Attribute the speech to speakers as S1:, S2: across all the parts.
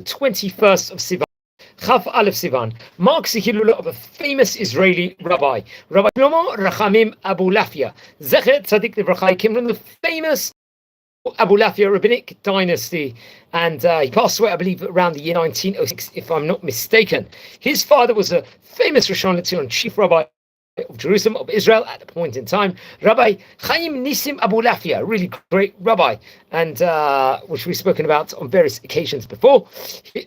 S1: 21st of Sivan, Chaf Aleph Sivan, marks the Hilula of a famous Israeli rabbi, Rabbi Shlomo Rachamim Abulafia. Zecher Tzadik Livracha came from the famous Abulafia rabbinic dynasty, and he passed away, I believe, around the year 1906, if I'm not mistaken. His father was a famous Rishon LeTzion, chief rabbi of Jerusalem, of Israel at the point in time, Rabbi Chaim Nisim Abulafia, really great rabbi, and which we've spoken about on various occasions before.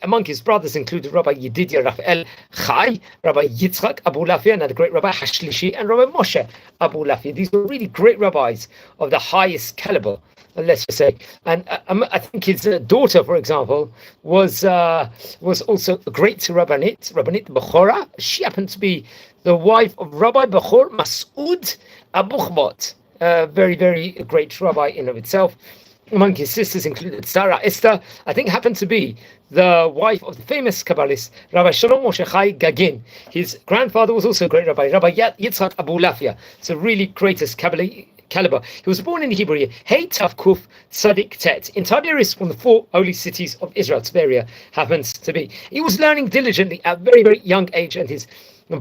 S1: Among his brothers included Rabbi Yedidia Raphael Chai, Rabbi Yitzchak Abulafia, another great rabbi, Hashlishi, and Rabbi Moshe Abulafia. These were really great rabbis of the highest caliber, let's just say. And I think his daughter, for example, was also a great Rabbanit Bechora. She happened to be the wife of Rabbi Bechor Mas'ud Abuchbot, very, very great rabbi in of itself. Among his sisters included Sarah Esther, I think happened to be the wife of the famous Kabbalist Rabbi Shlomo Rachamim Gagin. His grandfather was also a great rabbi, Rabbi Yitzchak Abulafia. It's the really greatest caliber. He was born in the Hebrew year, Hey Tav Kuf Tzadik Tet, in Tiberias, one of the 4 holy cities of Israel. Tiberias happens to be. He was learning diligently at a very, very young age, and his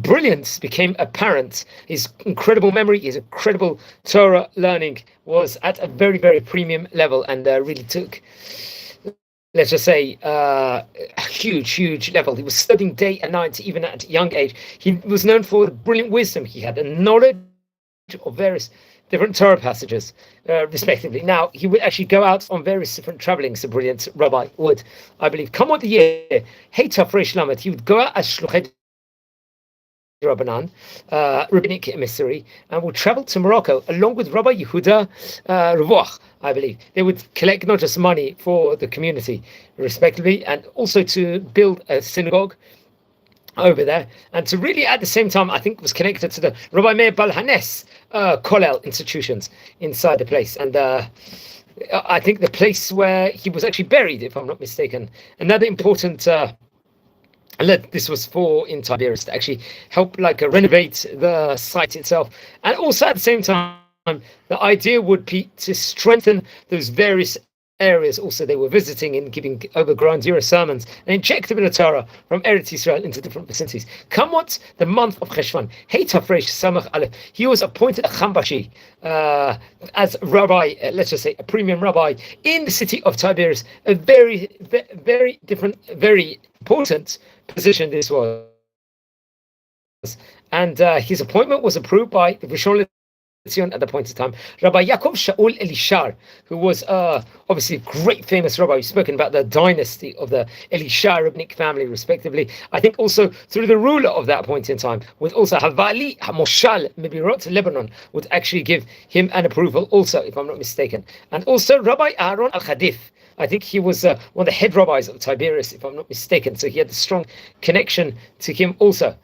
S1: brilliance became apparent. His incredible memory, his incredible Torah learning was at a very, very premium level, and really took, let's just say, a huge level. He was studying day and night, even at a young age. He was known for brilliant wisdom. He had a knowledge of various different Torah passages, respectively. Now, he would actually go out on various different travelings. The brilliant rabbi would, I believe, come what the year, Heitav Reish Lamed, he would go out as Shluchet Rabbanan, rabbinic emissary, and would travel to Morocco along with Rabbi Yehuda Revuach, I believe. They would collect not just money for the community, respectively, and also to build a synagogue over there, and to really, at the same time, I think was connected to the Rabbi Meir Bal Hanes Kollel institutions inside the place. And I think the place where he was actually buried, if I'm not mistaken. Another important this was for in Tiberias to actually help renovate the site itself, and also at the same time the idea would be to strengthen those various areas also they were visiting and giving over grandiose sermons and inject a bit of Torah from Eretz Israel into different vicinities. Come what the month of Cheshvan, Heitav Reish Samach Aleph, he was appointed a Chambashi as rabbi, let's just say a premium rabbi in the city of Tiberias. A very, very different, very important position this was, and his appointment was approved by the Rishon at the point of time, Rabbi Yaakov Shaul Elishar, who was obviously a great famous rabbi. We've spoken about the dynasty of the Elishar rabbinic family, respectively. I think also through the ruler of that point in time, with also Havali Hamoshal Mebirot Lebanon, would actually give him an approval also, if I'm not mistaken. And also Rabbi Aaron Al-Khadif, I think he was one of the head rabbis of Tiberias, if I'm not mistaken. So he had a strong connection to him also.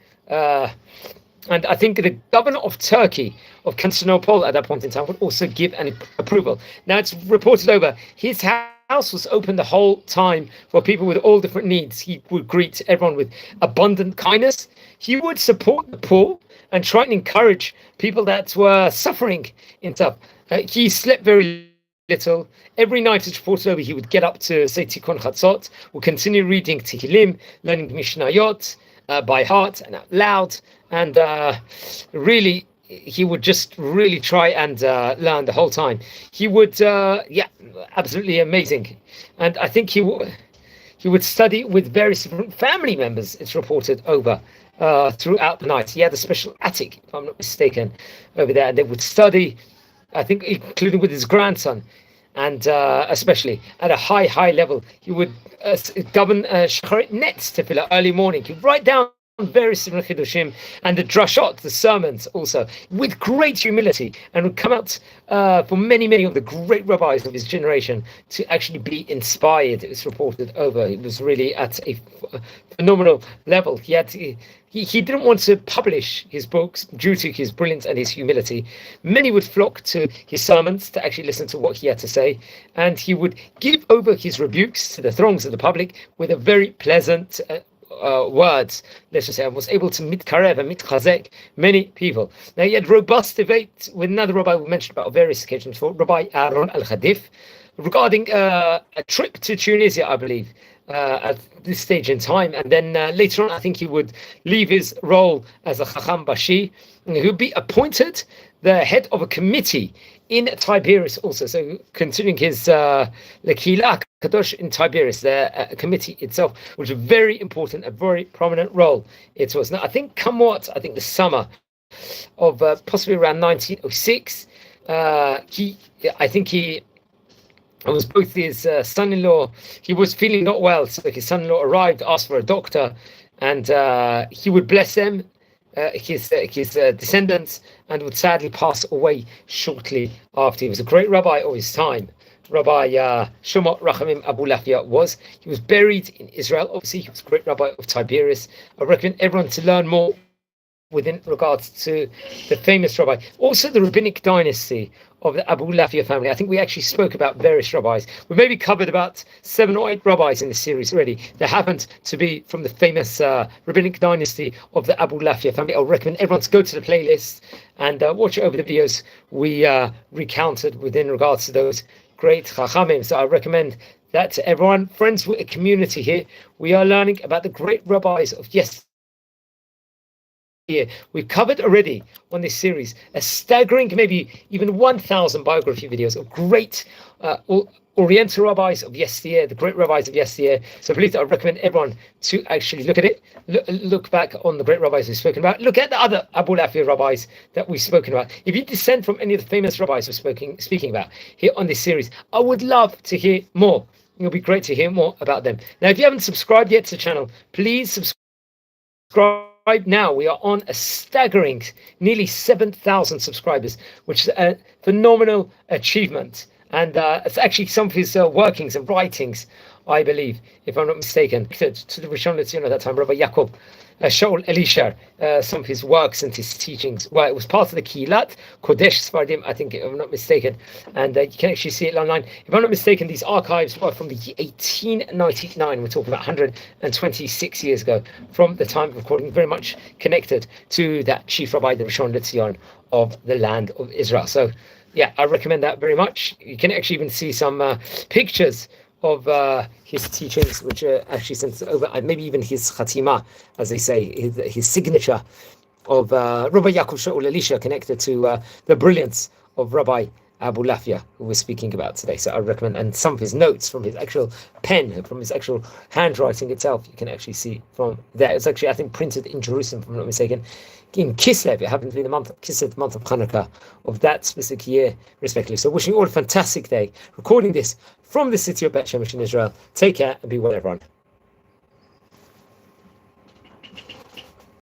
S1: And I think the governor of Turkey, of Constantinople at that point in time, would also give an approval. Now, it's reported over, his house was open the whole time for people with all different needs. He would greet everyone with abundant kindness. He would support the poor and try and encourage people that were suffering in stuff. He slept very little. Every night, it's reported over, he would get up to say Tikkun Chatzot, would continue reading Tehillim, learning Mishnayot by heart and out loud. And really, he would just really try and learn the whole time. He would, absolutely amazing. And I think he would study with various different family members, it's reported over, throughout the night. He had a special attic, if I'm not mistaken, over there. And they would study, I think, including with his grandson. And especially at a high level, he would govern shacharit nets to fill early morning. He'd write down various different chidushim and the drashot, the sermons, also with great humility, and would come out for many of the great rabbis of his generation to actually be inspired. It was reported over. It was really at a phenomenal level. He didn't want to publish his books due to his brilliance and his humility. Many would flock to his sermons to actually listen to what he had to say, and he would give over his rebukes to the throngs of the public with a very pleasant words, let's just say. I was able to mitkarev and mitchazek many people. Now, he had robust debate with another rabbi we mentioned about on various occasions before, Rabbi Aaron Al-Khadif, regarding a trip to Tunisia, I believe, at this stage in time, and then later on I think he would leave his role as a Chacham Bashi, and he would be appointed the head of a committee in Tiberias also. So considering his Lekila Kadosh in Tiberias, the committee itself was very important, a very prominent role it was. Now I think the summer of possibly around 1906, it was both his son-in-law, he was feeling not well, so his son-in-law arrived, asked for a doctor, and he would bless them, his descendants, and would sadly pass away shortly after. He was a great rabbi of his time. Rabbi Shlomo Rachamim Abulafia he was buried in Israel. Obviously, he was a great rabbi of Tiberias. I recommend everyone to learn more within regards to the famous rabbi. Also, the rabbinic dynasty of the Abulafia family. I think we actually spoke about various rabbis. We maybe covered about 7 or 8 rabbis in the series already that happened to be from the famous rabbinic dynasty of the Abulafia family. I'll recommend everyone to go to the playlist and watch over the videos we recounted within regards to those great Rachamim. So I recommend that to everyone. Friends, we're a community here. We are learning about the great rabbis of yesterday. We've covered already on this series a staggering, maybe even 1,000 biography videos of great Oriental rabbis of yesteryear, the great rabbis of yesteryear. So I believe that I recommend everyone to actually look at it, look back on the great rabbis we've spoken about, look at the other Abulafia rabbis that we've spoken about. If you descend from any of the famous rabbis we're speaking about here on this series, I would love to hear more. It'll be great to hear more about them. Now, if you haven't subscribed yet to the channel, please subscribe. Right now, we are on a staggering nearly 7,000 subscribers, which is a phenomenal achievement. And it's actually some of his workings and writings, I believe, if I'm not mistaken, to the Rishon LeZion at that time, Rabbi Yaakov Shaul Elisha, some of his works and his teachings. Well, it was part of the Kilat Kodesh Sfardim, I think, if I'm not mistaken, and you can actually see it online. If I'm not mistaken, these archives were from the 1899. We're talking about 126 years ago from the time of recording, very much connected to that chief rabbi, the Rishon LeZion of the land of Israel. So, yeah, I recommend that very much. You can actually even see some pictures of his teachings, which are actually sent over, maybe even his chatima, as they say, his signature of Rabbi Yaakov Shaul Elisha, connected to the brilliance of Rabbi Abulafia, who we're speaking about today. So I recommend, and some of his notes from his actual pen, from his actual handwriting itself, you can actually see from there. It's actually, I think, printed in Jerusalem, if I'm not mistaken, in Kislev. It happened to be the month of Kislev, the month of Hanukkah of that specific year, respectively. So wishing you all a fantastic day, recording this from the city of Bet Shemesh in Israel. Take care and be well, everyone.